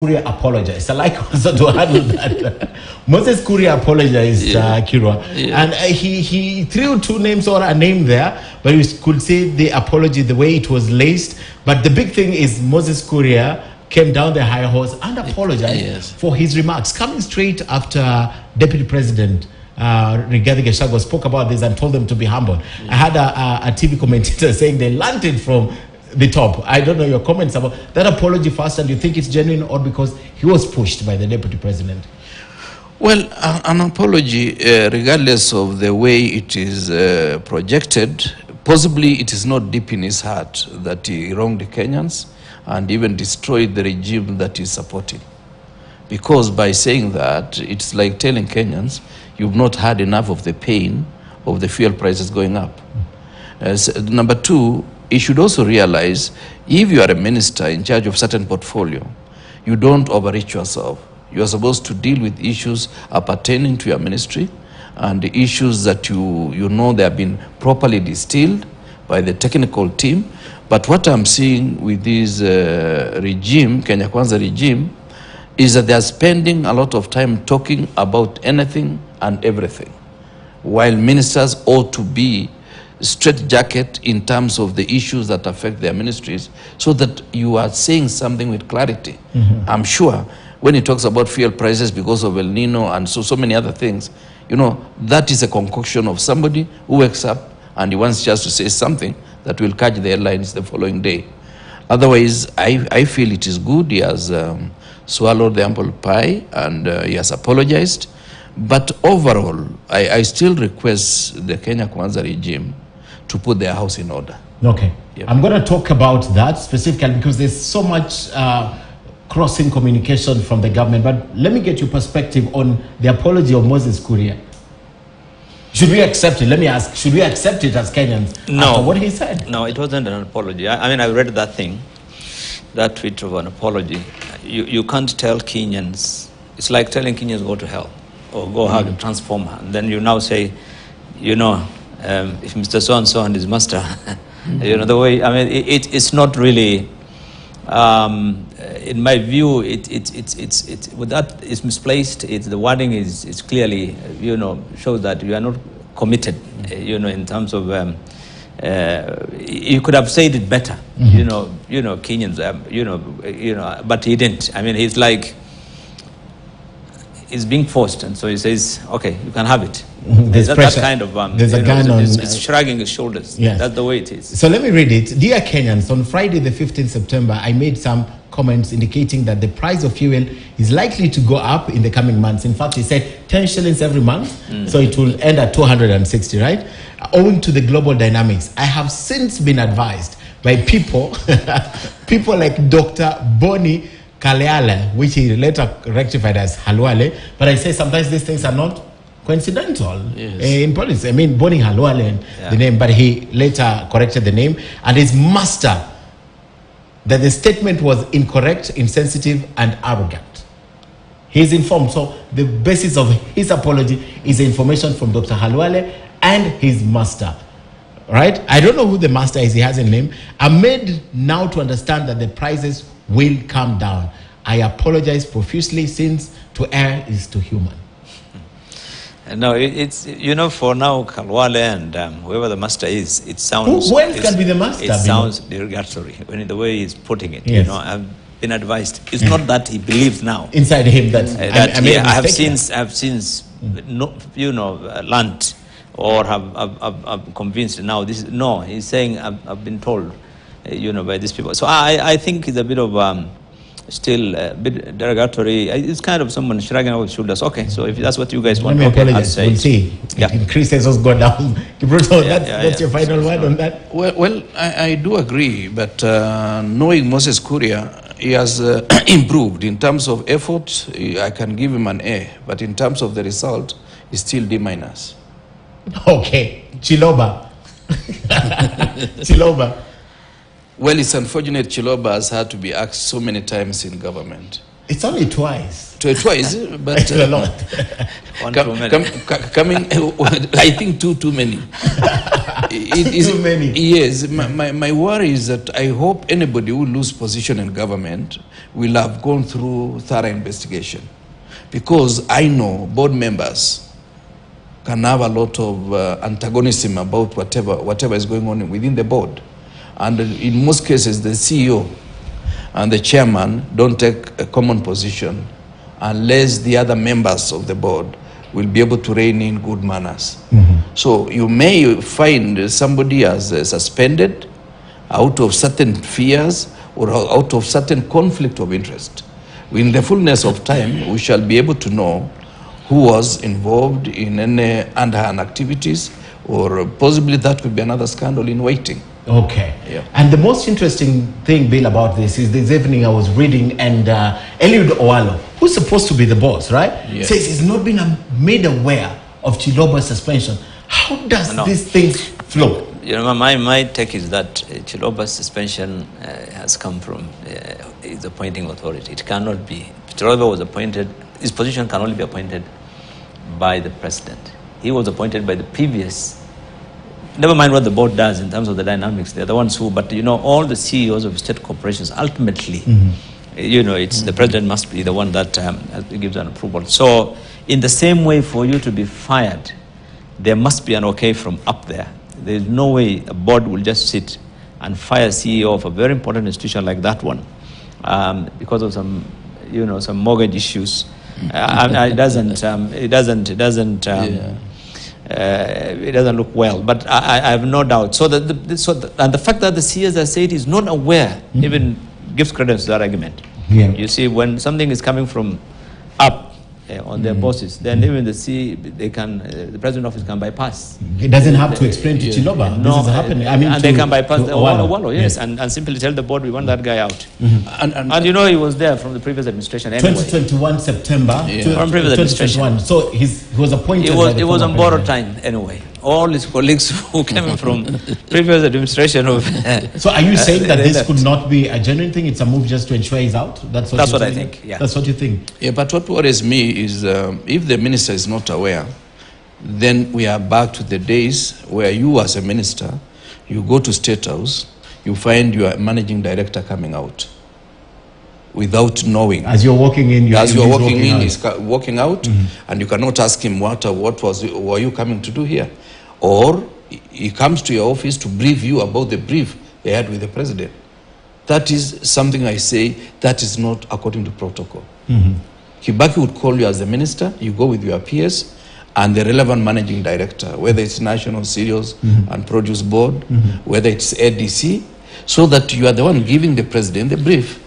Kuria apologized. I like also to handle that. Moses Kuria apologized, Kirwa. Yeah. And he threw two names or a name there, but you could say the apology, the way it was laced. But the big thing is Moses Kuria came down the high horse and apologized for his remarks, coming straight after Deputy President Rigathi Gachagua spoke about this and told them to be humble. I had a TV commentator saying they learned it from the top. I don't know your comments about that apology first, and do you think it's genuine or because he was pushed by the Deputy President? Well, an apology, regardless of the way it is projected, possibly it is not deep in his heart that he wronged the Kenyans and even destroyed the regime that he's supporting. Because by saying that, it's like telling Kenyans, you've not had enough of the pain of the fuel prices going up. Number two, you should also realize, if you are a minister in charge of certain portfolio, you don't overreach yourself. You are supposed to deal with issues appertaining to your ministry and the issues that you know they have been properly distilled by the technical team. But what I'm seeing with this regime, Kenya Kwanza regime, is that they are spending a lot of time talking about anything and everything, while ministers ought to be straitjacket in terms of the issues that affect their ministries, so that you are saying something with clarity. I'm sure when he talks about fuel prices because of El Nino and so many other things, you know, that is a concoction of somebody who wakes up and he wants just to say something that will catch the headlines the following day. Otherwise, I feel it is good. He has swallowed the apple pie and he has apologized. But overall, I still request the Kenya Kwanza regime to put their house in order. Okay. Yep. I'm going to talk about that specifically because there's so much crossing communication from the government. But let me get your perspective on the apology of Moses Kuria. Should we accept it? Let me ask, should we accept it as Kenyans after what he said? No, it wasn't an apology. I mean, I read that thing, that tweet of an apology. You can't tell Kenyans. It's like telling Kenyans go to hell or go hug a transformer. And then you now say, you know, if Mr. So-and-so and his master, you know, the way, I mean, it's not really, in my view, with that is misplaced. The wording is clearly, you know, shows that you are not committed, you know, in terms of, you could have said it better, you know, Kenyans, you know, but he didn't. I mean, he's like, he's being forced, and so he says, okay, you can have it. There's that kind of, there's a gun on... It's shrugging his shoulders. Yes. That's the way it is. So let me read it. Dear Kenyans, on Friday the 15th September, I made some comments indicating that the price of fuel is likely to go up in the coming months. In fact, he said 10 shillings every month, so it will end at 260, right? Owing to the global dynamics, I have since been advised by people, people like Dr. Boni Kaleala, which he later rectified as Halwale, but I say sometimes these things are not coincidental in politics. I mean, Boni Halwale, the name, but he later corrected the name, and his master, that the statement was incorrect, insensitive, and arrogant. He's informed, so the basis of his apology is information from Dr. Halwale and his master. Right? I don't know who the master is, he has a name. I'm made now to understand that the prices will come down. I apologize profusely, since to err is to human. No, it's, you know, for now, Kalwale and whoever the master is, it sounds... Who else can be the master? It sounds derogatory, when the way he's putting it. Yes. You know, I've been advised. It's not that he believes now. Inside him that I have since you know, learnt or have convinced now. This is, no, he's saying, I've been told, you know, by these people. So I think it's a bit of... still a bit derogatory. It's kind of someone shrugging our shoulders. Okay, so if that's what you guys want, okay, I'll say. We'll see. Yeah. Increases us go down. That's your final word on that? Well, I do agree, but knowing Moses Kuria, he has improved. In terms of effort, I can give him an A, but in terms of the result, he's still D-. Okay, Chiloba. Chiloba. Well, it's unfortunate Chiloba has had to be asked so many times in government. It's only twice. Twice, but a lot. Coming, I think too many. it is too many. Yes, my worry is that I hope anybody who lose position in government will have gone through thorough investigation, because I know board members can have a lot of antagonism about whatever is going on within the board, and in most cases the CEO and the chairman don't take a common position unless the other members of the board will be able to rein in good manners. So you may find somebody as suspended out of certain fears or out of certain conflict of interest. In the fullness of time, we shall be able to know who was involved in any underhand activities, or possibly that could be another scandal in waiting. Okay. Yeah. And the most interesting thing, Bill, about this is this evening I was reading, and Eliud Owalo, who's supposed to be the boss, right? Yes. Says he's not been made aware of Chiloba's suspension. How does this thing flow? You know, my take is that Chiloba's suspension has come from his appointing authority. It cannot be. Chiloba was appointed, his position can only be appointed by the president. He was appointed by the previous, never mind what the board does in terms of the dynamics, they're the ones who, but you know, all the CEOs of state corporations, ultimately, you know, it's the president must be the one that gives an approval. So in the same way, for you to be fired, there must be an okay from up there. There's no way a board will just sit and fire a CEO of a very important institution like that one because of some, you know, some mortgage issues. It doesn't look well, but I have no doubt. So and the fact that the CS, as I said, is not aware even gives credence to that argument. Yeah. You see, when something is coming from up on their bosses, then even the president office can bypass. It doesn't have to explain to Chiloba. No, this is happening. I mean, and they can bypass the Owalo. yes, and simply tell the board we want that guy out. And you know, he was there from the previous administration anyway. 2021 September. From previous administration. So he was appointed. He was on borrowed time anyway. All his colleagues who came from previous administration of. So are you saying that this could not be a genuine thing? It's a move just to ensure he's out? That's what I think. Yeah. That's what you think. Yeah, but what worries me is if the minister is not aware, then we are back to the days where you as a minister, you go to State House, you find your managing director coming out without knowing. As you're walking in, he's walking out, and you cannot ask him what were you coming to do here, or he comes to your office to brief you about the brief they had with the president. That is something I say that is not according to protocol. Kibaki would call you as the minister, you go with your peers and the relevant managing director, whether it's National Cereals and Produce Board, whether it's ADC, so that you are the one giving the president the brief.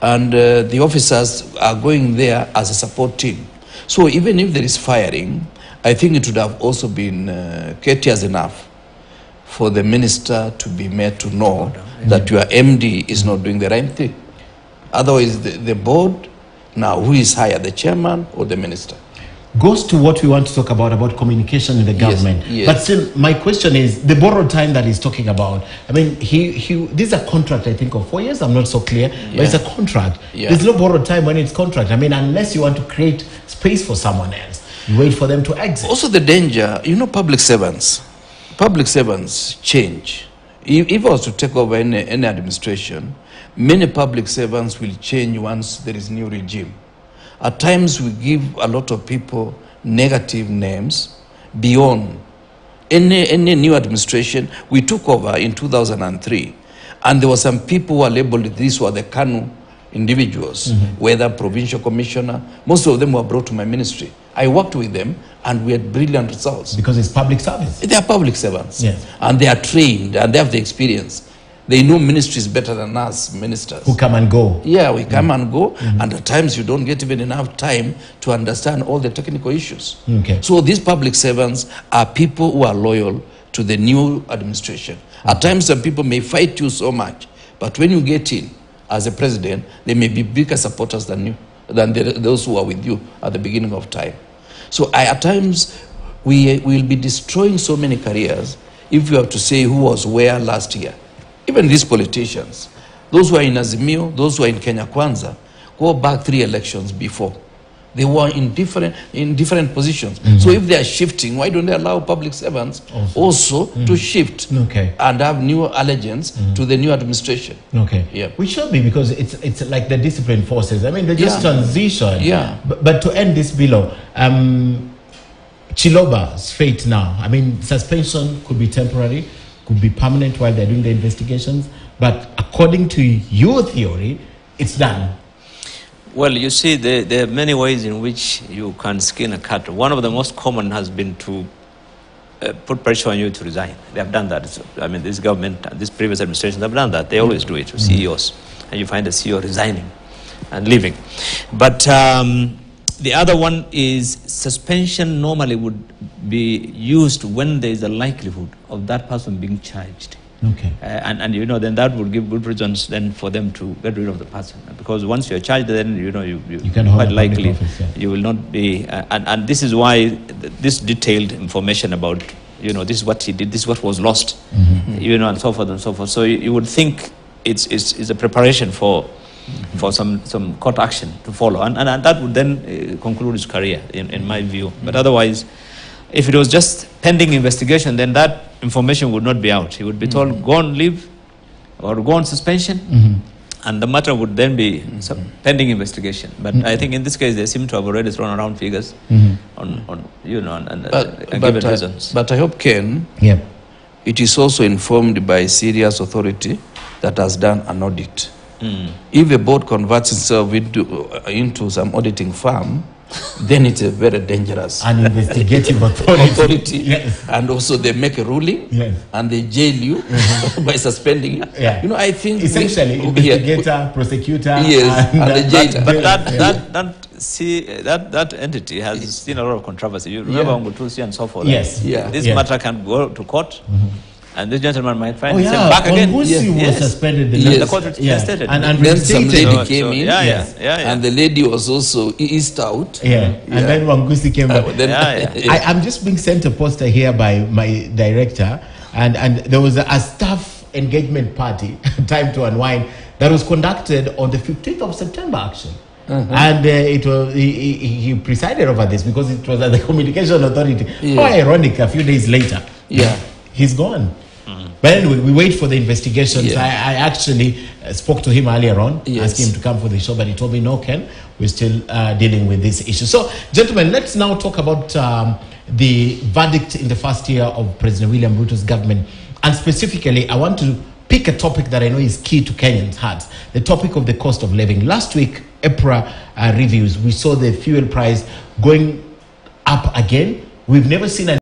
And the officers are going there as a support team. So even if there is firing, I think it would have also been courteous enough for the minister to be made to know that your MD is not doing the right thing. Otherwise, the board, now who is higher, the chairman or the minister? Goes to what we want to talk about communication in the government. Yes. But still, my question is, the borrowed time that he's talking about, I mean, this is a contract, I think, of 4 years. I'm not so clear, but it's a contract. There's no borrowed time when it's contract. I mean, unless you want to create space for someone else, you wait for them to exit. Also the danger, you know, public servants change. If I was to take over any administration, many public servants will change once there is new regime. At times we give a lot of people negative names beyond any new administration. We took over in 2003, and there were some people who were labeled, these were the KANU individuals, whether provincial commissioner, most of them were brought to my ministry. I worked with them and we had brilliant results. Because it's public service. They are public servants. Yes. And they are trained and they have the experience. They know ministries better than us ministers. Who come and go. Yeah, we come and go, and at times you don't get even enough time to understand all the technical issues. Okay. So these public servants are people who are loyal to the new administration. At times some people may fight you so much, but when you get in as a president, they may be bigger supporters than you, than those who are with you at the beginning of time. So at times we will be destroying so many careers if you have to say who was where last year. Even these politicians, those who are in Azimio, those who are in Kenya Kwanza, go back 3 elections before. They were in different positions. So if they are shifting, why don't they allow public servants also to shift and have new allegiance to the new administration? Yeah. We should be, because it's like the disciplined forces. I mean, they just transition. Yeah. But to end this below, Chiloba's fate now. I mean, suspension could be temporary, could be permanent while they're doing the investigations. But according to your theory, it's done. Well, you see, there are many ways in which you can skin a cat. One of the most common has been to put pressure on you to resign. They have done that. I mean, this government, this previous administration have done that. They always do it to CEOs. And you find the CEO resigning and leaving. But the other one is suspension normally would be used when there is a likelihood of that person being charged. And you know, then that would give good reasons then for them to get rid of the person, because once you're charged, then you know you can quite likely office, you will not be and this is why this detailed information about, you know, this is what he did, this is what was lost, you know, and so forth and so forth. So you would think it's a preparation for some court action to follow, and that would then conclude his career in my view. But otherwise, if it was just pending investigation, then that information would not be out. He would be told, go on leave or go on suspension, and the matter would then be pending investigation. But I think in this case, they seem to have already thrown around figures on you know, and given reasons. But I hope, Ken, it is also informed by a serious authority that has done an audit. If a board converts itself into some auditing firm, then it's a very dangerous an investigative authority. And also they make a ruling and they jail you by suspending you. You know, I think essentially investigator, prosecutor, and the jailer. But that entity has seen a lot of controversy. You remember Ngutusi and so forth. This matter can go to court. And this gentleman might find himself back again. Was suspended. The court reinstated. And then some lady came in. And the lady was also eased out. And then Wangusi came back. I'm just being sent a poster here by my director, and there was a staff engagement party, time to unwind, that was conducted on the 15th of September, actually. And it was he presided over this because it was at the Communication Authority. How ironic, a few days later. He's gone. But anyway, we wait for the investigations. I actually spoke to him earlier on, asking him to come for the show, but he told me, no, Ken, we're still dealing with this issue. So, gentlemen, let's now talk about the verdict in the first year of President William Ruto's government. And specifically, I want to pick a topic that I know is key to Kenyans' hearts, the topic of the cost of living. Last week, EPRA reviews, we saw the fuel price going up again. We've never seen